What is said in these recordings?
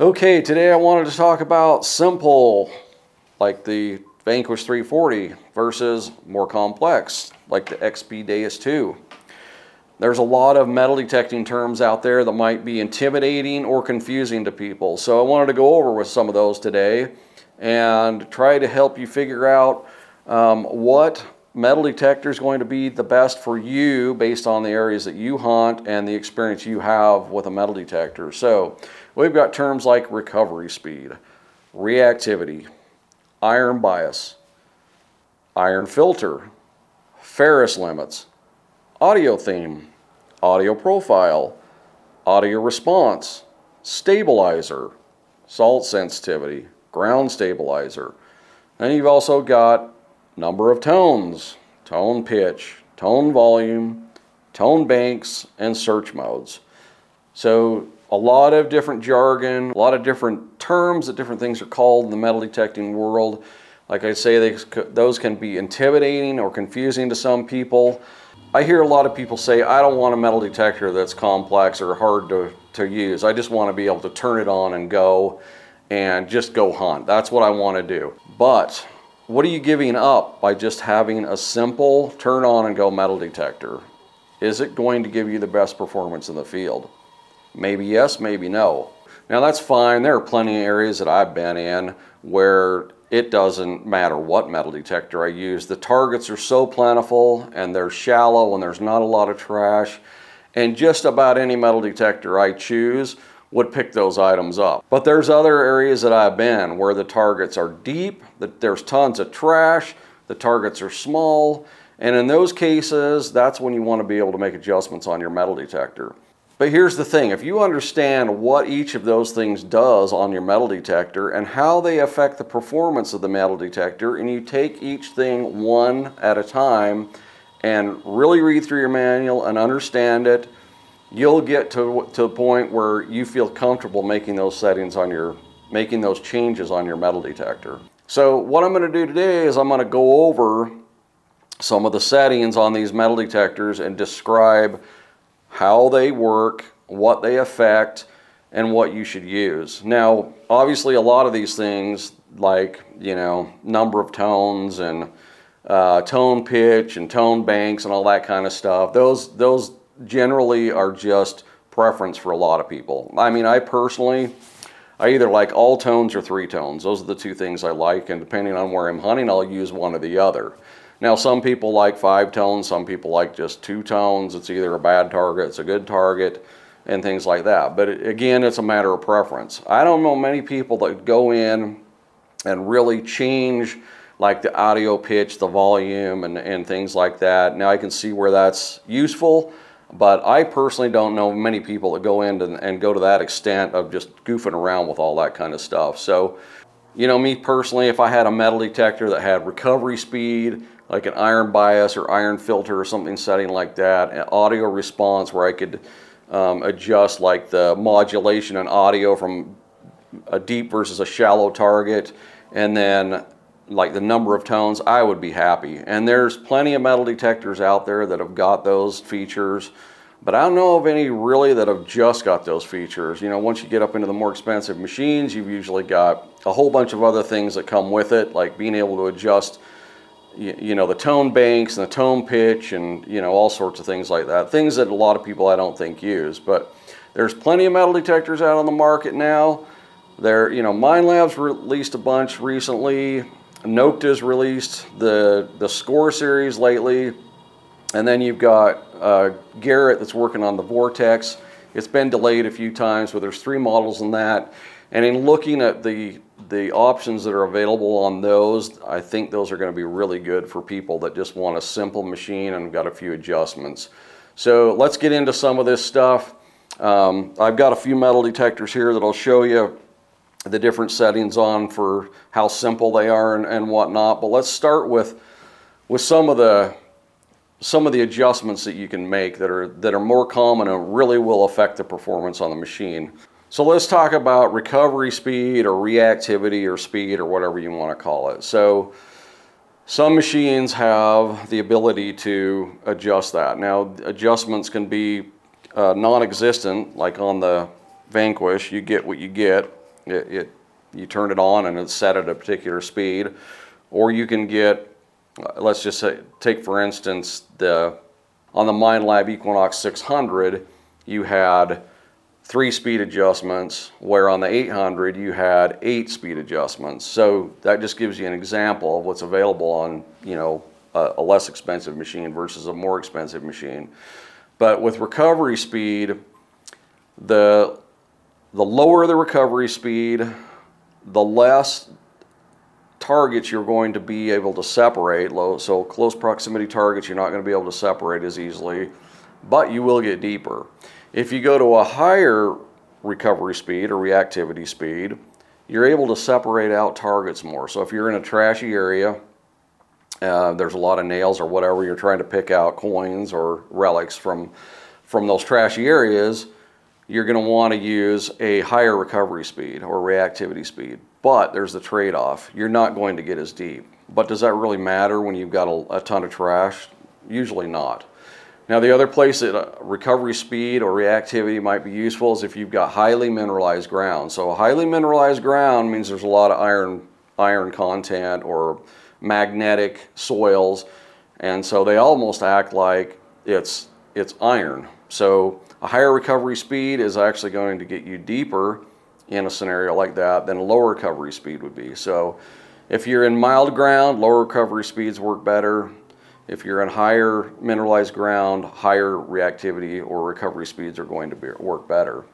Okay, today I wanted to talk about simple, like the Vanquish 340, versus more complex, like the XP Deus 2. There's a lot of metal detecting terms out there that might be intimidating or confusing to people. So I wanted to go over with some of those today and try to help you figure out what metal detector is going to be the best for you based on the areas that you hunt and the experience you have with a metal detector. So we've got terms like recovery speed, reactivity, iron bias, iron filter, Ferris limits, audio theme, audio profile, audio response, stabilizer, salt sensitivity, ground stabilizer. Then you've also got number of tones, tone pitch, tone volume, tone banks, and search modes. So a lot of different jargon, a lot of different terms that different things are called in the metal detecting world. Like I say, those can be intimidating or confusing to some people. I hear a lot of people say, I don't want a metal detector that's complex or hard to use. I just want to be able to turn it on and go and just go hunt. That's what I want to do. But what are you giving up by just having a simple turn on and go metal detector? Is it going to give you the best performance in the field? Maybe yes, maybe no. Now that's fine. There are plenty of areas that I've been in where it doesn't matter what metal detector I use. The targets are so plentiful and they're shallow and there's not a lot of trash. And just about any metal detector I choose would pick those items up. But there's other areas that I've been where the targets are deep, that there's tons of trash, the targets are small, and in those cases, that's when you want to be able to make adjustments on your metal detector. But here's the thing, if you understand what each of those things does on your metal detector and how they affect the performance of the metal detector, and you take each thing one at a time and really read through your manual and understand it, you'll get to the point where you feel comfortable making those settings on making those changes on your metal detector. So what I'm going to do today is I'm going to go over some of the settings on these metal detectors and describe how they work, what they affect, and what you should use. Now, obviously a lot of these things, like, you know, number of tones and tone pitch and tone banks and all that kind of stuff, those generally are just preference for a lot of people. I mean, I either like all tones or three tones. Those are the two things I like, and depending on where I'm hunting, I'll use one or the other. Now, some people like 5 tones, some people like just 2 tones. It's either a bad target, it's a good target, and things like that. But again, it's a matter of preference. I don't know many people that go in and really change like the audio pitch, the volume, and things like that. Now, I can see where that's useful, but I personally don't know many people that go in and go to that extent of just goofing around with all that kind of stuff. So, you know, me personally, if I had a metal detector that had recovery speed, like an iron bias or iron filter or something setting like that, an audio response where I could adjust like the modulation and audio from a deep versus a shallow target, and then like the number of tones, I would be happy. And there's plenty of metal detectors out there that have got those features, but I don't know of any really that have just got those features. You know, once you get up into the more expensive machines, you've usually got a whole bunch of other things that come with it, like being able to adjust, you know, the tone banks and the tone pitch and, you know, all sorts of things like that. Things that a lot of people I don't think use. But there's plenty of metal detectors out on the market now. You know, Minelab's released a bunch recently. Nokta's released the Score series lately. And then you've got Garrett that's working on the Vortex. It's been delayed a few times, but there's 3 models in that. And in looking at the options that are available on those, I think those are going to be really good for people that just want a simple machine and got a few adjustments. So let's get into some of this stuff. I've got a few metal detectors here that I'll show you the different settings on for how simple they are and whatnot. But let's start with some of the adjustments that you can make that are more common and really will affect the performance on the machine. So let's talk about recovery speed or reactivity or speed or whatever you want to call it. So some machines have the ability to adjust that. Now, adjustments can be non-existent, like on the Vanquish, you get what you get. You turn it on and it's set at a particular speed. Or you can get, let's just say, take for instance, on the MindLab Equinox 600, you had 3 speed adjustments, where on the 800 you had 8 speed adjustments. So that just gives you an example of what's available on, you know, a less expensive machine versus a more expensive machine. But with recovery speed, the lower the recovery speed, the less targets you're going to be able to separate. So close proximity targets you're not going to be able to separate as easily, but you will get deeper. If you go to a higher recovery speed or reactivity speed, you're able to separate out targets more. So if you're in a trashy area, there's a lot of nails or whatever, you're trying to pick out coins or relics from those trashy areas, you're going to want to use a higher recovery speed or reactivity speed. But there's the trade-off. You're not going to get as deep. But does that really matter when you've got a ton of trash? Usually not. Now the other place that recovery speed or reactivity might be useful is if you've got highly mineralized ground. So highly mineralized ground means there's a lot of iron content or magnetic soils, and so they almost act like it's iron. So a higher recovery speed is actually going to get you deeper in a scenario like that than a lower recovery speed would be. So if you're in mild ground, lower recovery speeds work better. If you're in higher mineralized ground, higher reactivity or recovery speeds are going to work better.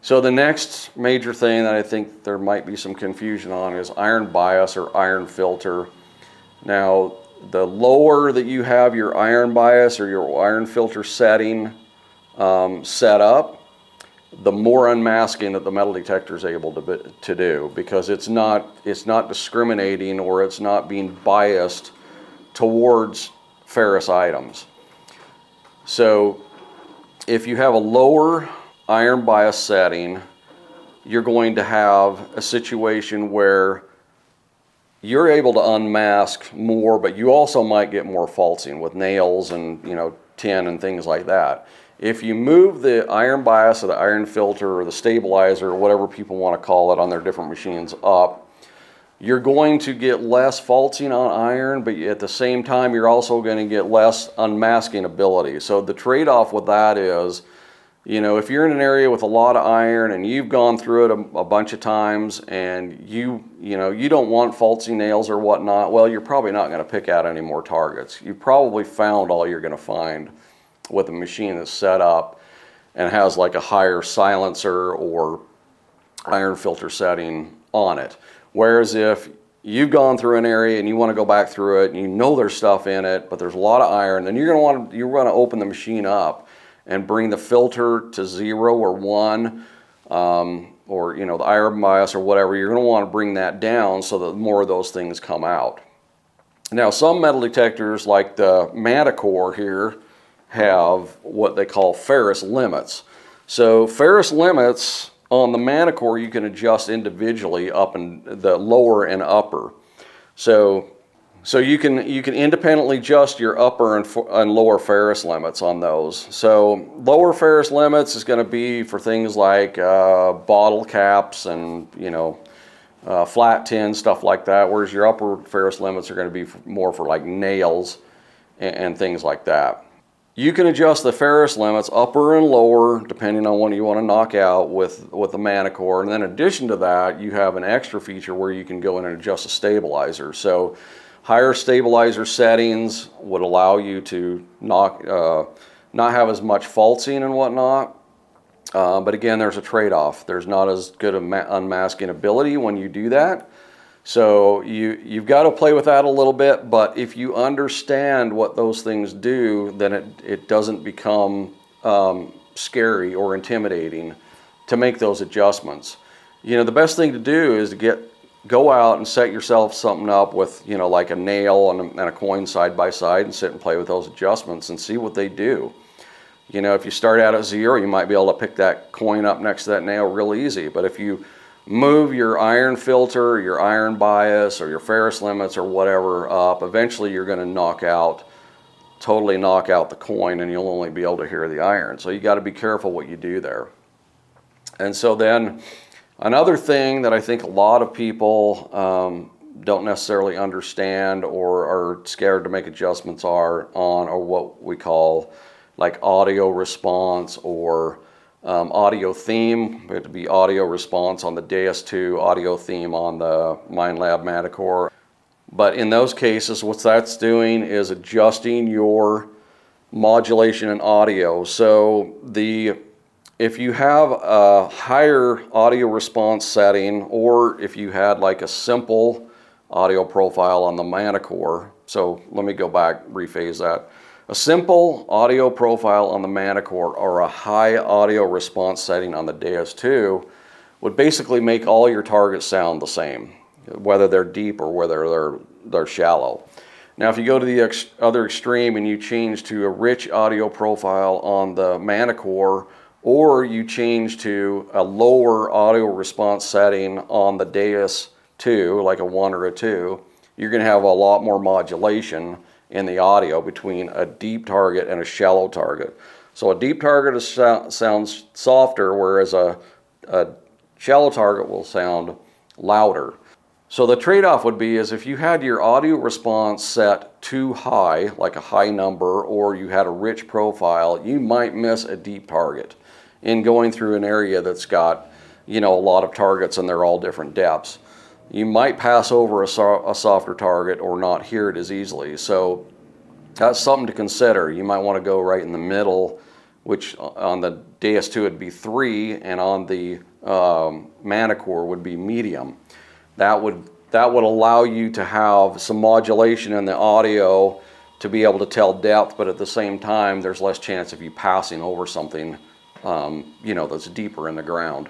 So the next major thing that I think there might be some confusion on is iron bias or iron filter. Now, the lower that you have your iron bias or your iron filter setting set up, the more unmasking that the metal detector is able to do, because it's not discriminating or it's not being biased towards ferrous items. So if you have a lower iron bias setting, you're going to have a situation where you're able to unmask more, but you also might get more falsing with nails and, you know, tin and things like that. If you move the iron bias or the iron filter or the stabilizer or whatever people want to call it on their different machines up, you're going to get less falsing on iron, but at the same time you're also going to get less unmasking ability. So the trade-off with that is, you know, if you're in an area with a lot of iron and you've gone through it a bunch of times and you don't want falsing nails or whatnot, well, you're probably not going to pick out any more targets. You've probably found all you're going to find with a machine that's set up and has like a higher silencer or iron filter setting on it. Whereas if you've gone through an area and you want to go back through it and you know there's stuff in it, but there's a lot of iron, then you're going to open the machine up and bring the filter to 0 or 1, or, you know, the iron bias or whatever. You're going to want to bring that down so that more of those things come out. Now, some metal detectors like the Manticore here have what they call ferrous limits. So ferrous limits on the Manticore you can adjust individually up and the lower and upper. So you can independently adjust your upper and lower ferrous limits on those. So lower ferrous limits is going to be for things like bottle caps and, you know, flat tin, stuff like that, whereas your upper ferrous limits are going to be more for like nails and things like that. You can adjust the ferrous limits upper and lower depending on what you want to knock out with the Manticore. And then in addition to that, you have an extra feature where you can go in and adjust the stabilizer. So higher stabilizer settings would allow you to not have as much falsing and whatnot. But again, there's a trade-off. There's not as good of unmasking ability when you do that. So you've got to play with that a little bit, but if you understand what those things do, then it doesn't become scary or intimidating to make those adjustments. You know, the best thing to do is to go out and set yourself something up with, you know, like a nail and a coin side by side and sit and play with those adjustments and see what they do. You know, if you start out at 0, you might be able to pick that coin up next to that nail real easy, but if you move your iron filter, your iron bias, or your ferrous limits or whatever up, eventually you're going to totally knock out the coin, and you'll only be able to hear the iron. So you got to be careful what you do there. And so then Another thing that I think a lot of people don't necessarily understand or are scared to make adjustments are what we call like audio response or audio theme. It would be audio response on the DS2, audio theme on the Minelab Manticore. But in those cases, what that's doing is adjusting your modulation and audio. So if you have a higher audio response setting, or if you had like a simple audio profile on the Manticore, so let me go back, rephase that. A simple audio profile on the Manticore or a high audio response setting on the DS2 would basically make all your targets sound the same, whether they're deep or whether they're shallow. Now, if you go to the other extreme and you change to a rich audio profile on the Manticore, or you change to a lower audio response setting on the DS2, like a 1 or a 2, you're going to have a lot more modulation in the audio between a deep target and a shallow target. So a deep target sounds softer, whereas a shallow target will sound louder. So the trade-off would be is if you had your audio response set too high, like a high number, or you had a rich profile, you might miss a deep target in going through an area that's got, you know, a lot of targets and they're all different depths. You might pass over a softer target or not hear it as easily. So that's something to consider. You might want to go right in the middle, which on the DS2 would be 3, and on the Manticore would be medium. That would allow you to have some modulation in the audio to be able to tell depth, but at the same time, there's less chance of you passing over something, you know, that's deeper in the ground.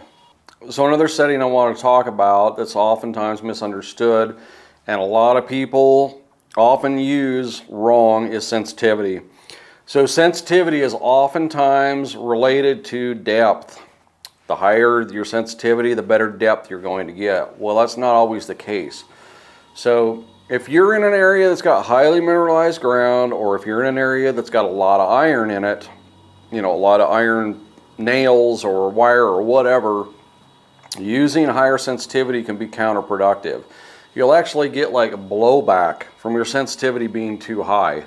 So another setting I want to talk about that's oftentimes misunderstood and a lot of people often use wrong is sensitivity. So sensitivity is oftentimes related to depth. The higher your sensitivity, the better depth you're going to get. Well, that's not always the case. So if you're in an area that's got highly mineralized ground, or if you're in an area that's got a lot of iron in it, you know, a lot of iron nails or wire or whatever, using higher sensitivity can be counterproductive. You'll actually get like a blowback from your sensitivity being too high,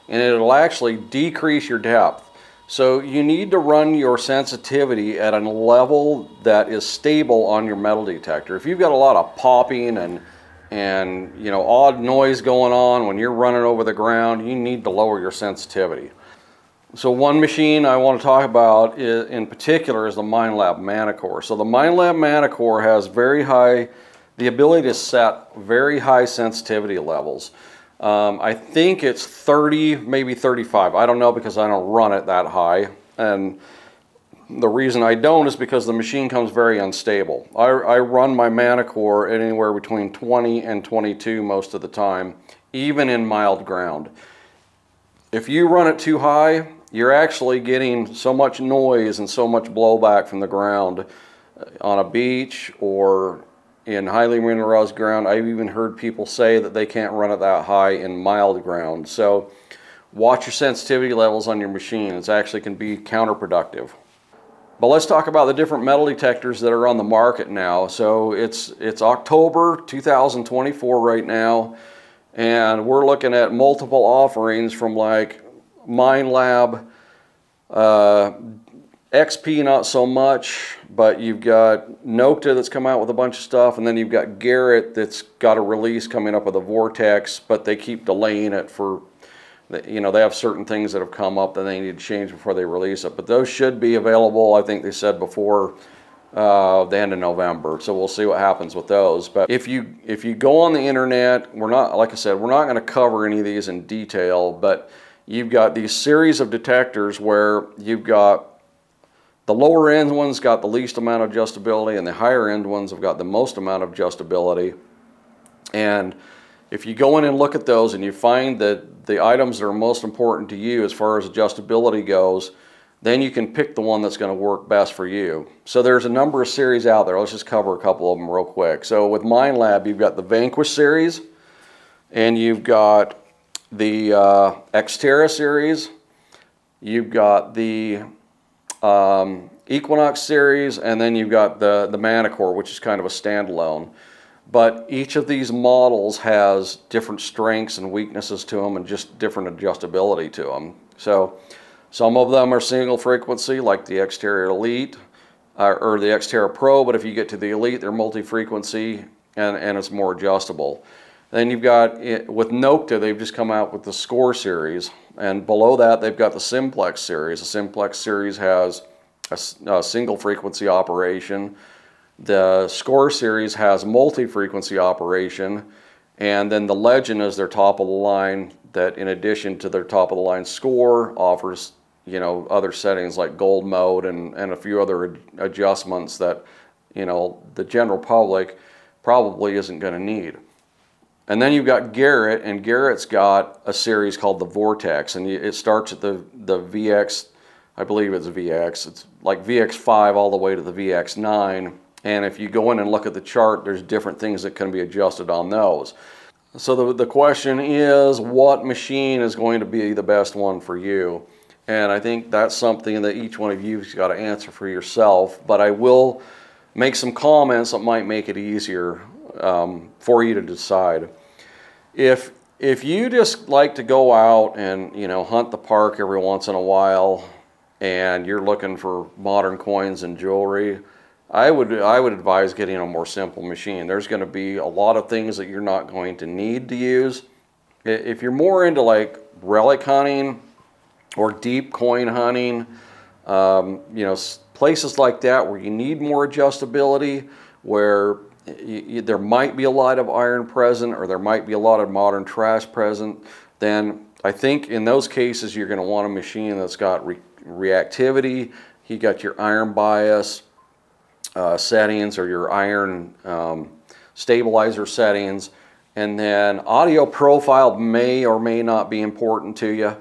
and it'll actually decrease your depth. So you need to run your sensitivity at a level that is stable on your metal detector. If you've got a lot of popping and you know, odd noise going on when you're running over the ground, you need to lower your sensitivity. So one machine I want to talk about in particular is the Minelab Manticore. So the Minelab Manticore has the ability to set very high sensitivity levels. I think it's 30, maybe 35. I don't know because I don't run it that high. And the reason I don't is because the machine comes very unstable. I run my Manticore at anywhere between 20 and 22 most of the time, even in mild ground. If you run it too high, you're actually getting so much noise and so much blowback from the ground on a beach or in highly mineralized ground. I've even heard people say that they can't run it that high in mild ground. So watch your sensitivity levels on your machine. It actually can be counterproductive. But let's talk about the different metal detectors that are on the market now. So it's October 2024 right now, and we're looking at multiple offerings from like Minelab, XP not so much, but you've got Nokta that's come out with a bunch of stuff, and then you've got Garrett that's got a release coming up with a Vortex, but they keep delaying it for, you know, they have certain things that have come up that they need to change before they release it. But those should be available, I think they said, before the end of November. So we'll see what happens with those. But if you go on the internet, we're not, like I said, we're not going to cover any of these in detail, but you've got these series of detectors where you've got the lower end ones got the least amount of adjustability, and the higher end ones have got the most amount of adjustability. And if you go in and look at those and you find that the items that are most important to you as far as adjustability goes, then you can pick the one that's going to work best for you. So there's a number of series out there. Let's just cover a couple of them real quick. So with Minelab, you've got the Vanquish series, and you've got the Xterra series. You've got the Equinox series, and then you've got the Manicore, which is kind of a standalone. But each of these models has different strengths and weaknesses to them and just different adjustability to them. So some of them are single frequency, like the Xterra Elite or the Xterra Pro, but if you get to the Elite, they're multi-frequency and it's more adjustable. Then you've got, with Nokta, they've just come out with the Score series, and below that they've got the Simplex series. The Simplex series has a single frequency operation. The Score series has multi-frequency operation, and then the Legend is their top of the line that, in addition to their top of the line Score, offers, you know, other settings like gold mode and a few other adjustments that, you know, the general public probably isn't going to need. And then you've got Garrett, and Garrett's got a series called the Vortex, and it starts at the VX, I believe it's VX, it's like VX5 all the way to the VX9, and if you go in and look at the chart, there's different things that can be adjusted on those. So the question is, what machine is going to be the best one for you? And I think that's something that each one of you's got to answer for yourself, but I will make some comments that might make it easier for you to decide. If you just like to go out and, you know, hunt the park every once in a while, and you're looking for modern coins and jewelry, I would advise getting a more simple machine. There's going to be a lot of things that you're not going to need to use. If you're more into like relic hunting or deep coin hunting, you know, places like that where you need more adjustability, where there might be a lot of iron present or there might be a lot of modern trash present, then I think in those cases you're going to want a machine that's got reactivity. You got your iron bias settings or your iron stabilizer settings, and then audio profile may or may not be important to you,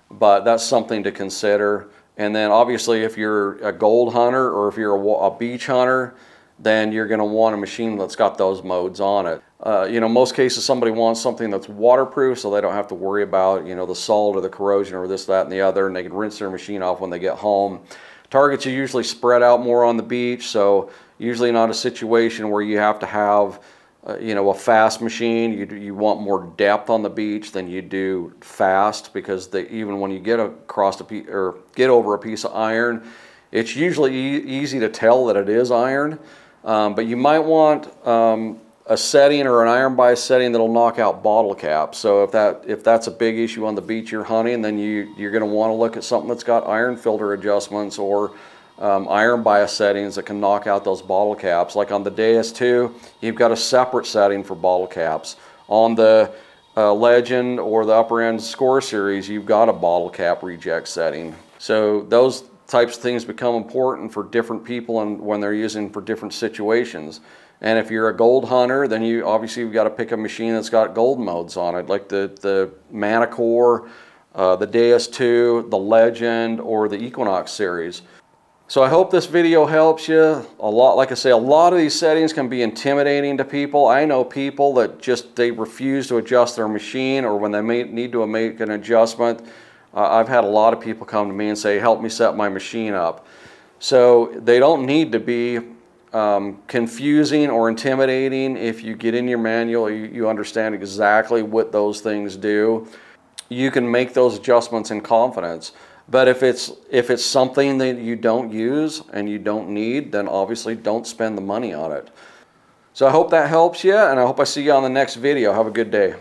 but that's something to consider. And then obviously if you're a gold hunter or if you're a beach hunter, then you're going to want a machine that's got those modes on it. You know, most cases somebody wants something that's waterproof so they don't have to worry about, you know, the salt or the corrosion or this, that, and the other, and they can rinse their machine off when they get home. Targets are usually spread out more on the beach, so usually not a situation where you have to have, you know, a fast machine. You want more depth on the beach than you do fast, because even when you get across a piece or get over a piece of iron, it's usually easy to tell that it is iron. But you might want a setting or an iron bias setting that'll knock out bottle caps. So if that's a big issue on the beach you're hunting, then you're going to want to look at something that's got iron filter adjustments or iron bias settings that can knock out those bottle caps. Like on the Deus 2, you've got a separate setting for bottle caps. On the Legend or the upper end Score series, you've got a bottle cap reject setting. So those types of things become important for different people and when they're using for different situations. And if you're a gold hunter, then you've got to pick a machine that's got gold modes on it, like the Manicore, the Deus 2, the Legend, or the Equinox series. So I hope this video helps you. Like I say, a lot of these settings can be intimidating to people. I know people that they refuse to adjust their machine, or when they need to make an adjustment, I've had a lot of people come to me and say, help me set my machine up. So they don't need to be confusing or intimidating. If you get in your manual, you understand exactly what those things do. You can make those adjustments in confidence. But if it's something that you don't use and you don't need, then obviously don't spend the money on it. So I hope that helps you, and I hope I see you on the next video. Have a good day.